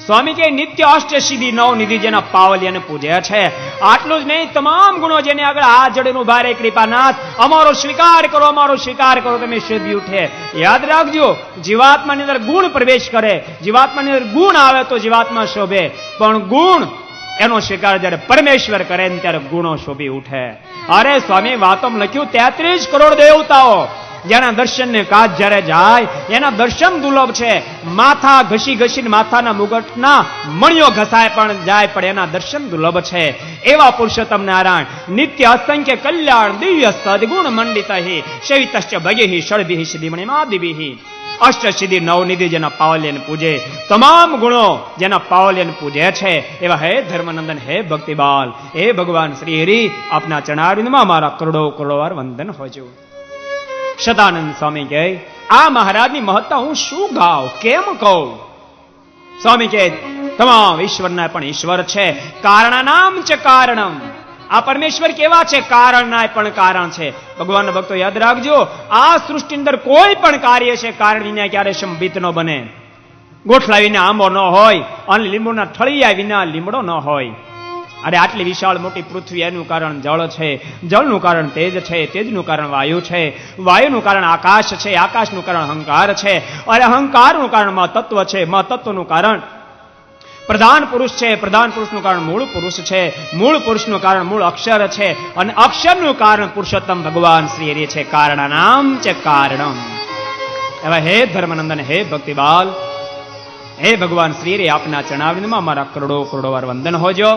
સ્વામી કે નિત્ય અષ્ટ સિદ્ધિ નવ નિધિ જેના પાવલિયાને પૂજે છે. આટલું જ નહીં, તમામ ગુણો જેને આગળ હાથ જોડીને ઉભા રહે, કૃપાનાથ અમારો સ્વીકાર કરો, અમારો સ્વીકાર કરો, તમે શોભી ઉઠે. યાદ રાખજો, જીવાત્માની અંદર ગુણ પ્રવેશ કરે, જીવાત્માની અંદર ગુણ આવે તો જીવાત્મા શોભે, પણ ગુણ એનો સ્વીકાર જયારે પરમેશ્વર કરે ને ત્યારે ગુણો શોભી ઉઠે. અરે સ્વામી વાતોમાં લખ્યું 33 કરોડ દેવતાઓ જેના દર્શન ને કાજ જયારે જાય એના દર્શન દુર્લભ છે. માથા ઘસી ઘસીને માથાના મુગટના મણિયો ઘસાય પણ જાય, પણ એના દર્શન દુર્લભ છે. એવા પુરુષોત્તમ નારાયણ નિત્ય અસંખ્ય કલ્યાણ દિવ્ય સદગુણ મંડિત સેવિતશ્ચ ભગેહિ ષડભિ સિદ્ધિમણિમાદિભિ અષ્ટ સિદ્ધિ નવનિધિ જેના પાવલ્યને પૂજે, તમામ ગુણો જેના પાવલ્યને પૂજે છે એવા હે ધર્મનંદન, હે ભક્તિબાલ, હે ભગવાન શ્રી હરિ, આપના ચરણારવિંદમાં મારા કરોડો કરોડો વાર વંદન હોજો. સદાનંદ સ્વામી કહે આ મહારાજની મહત્તા હું શું ગાઉં, કેમ કહું? સ્વામી કહે તમામ ઈશ્વરના પણ ઈશ્વર છે. કારણાનામ ચ કારણમ, આ પરમેશ્વર કેવા છે? કારણના પણ કારણ છે. ભગવાનના ભક્તો યાદ રાખજો, આ સૃષ્ટિ અંદર કોઈ પણ કાર્ય છે કારણ વિના ક્યારે સંભિત ન બને. ગોઠલા વિના આંબો ન હોય અને લીંબુના ઠળિયા વિના લીમડો ન હોય. અરે આટલી વિશાળ મોટી પૃથ્વી, એનું કારણ જળ છે, જળનું કારણ તેજ છે, તેજનું કારણ વાયુ છે, વાયુનું કારણ આકાશ છે, આકાશનું કારણ અહંકાર છે, અરે અહંકારનું કારણ મહત્ત્વ છે, મહત્ત્વનું કારણ પ્રધાન પુરુષ છે, પ્રધાન પુરુષનું કારણ મૂળ પુરુષ છે, મૂળ પુરુષનું કારણ મૂળ અક્ષર છે, અને અક્ષરનું કારણ પુરુષોત્તમ ભગવાન શ્રી હરિ છે. કારણાનામ ચ કારણમ. એવા હે ધર્મનંદન, હે ભક્તિબાલ, હે ભગવાન શ્રી હરિ, આપના ચરણારવિંદમાં મારા કરોડો કરોડો વાર વંદન હોજો.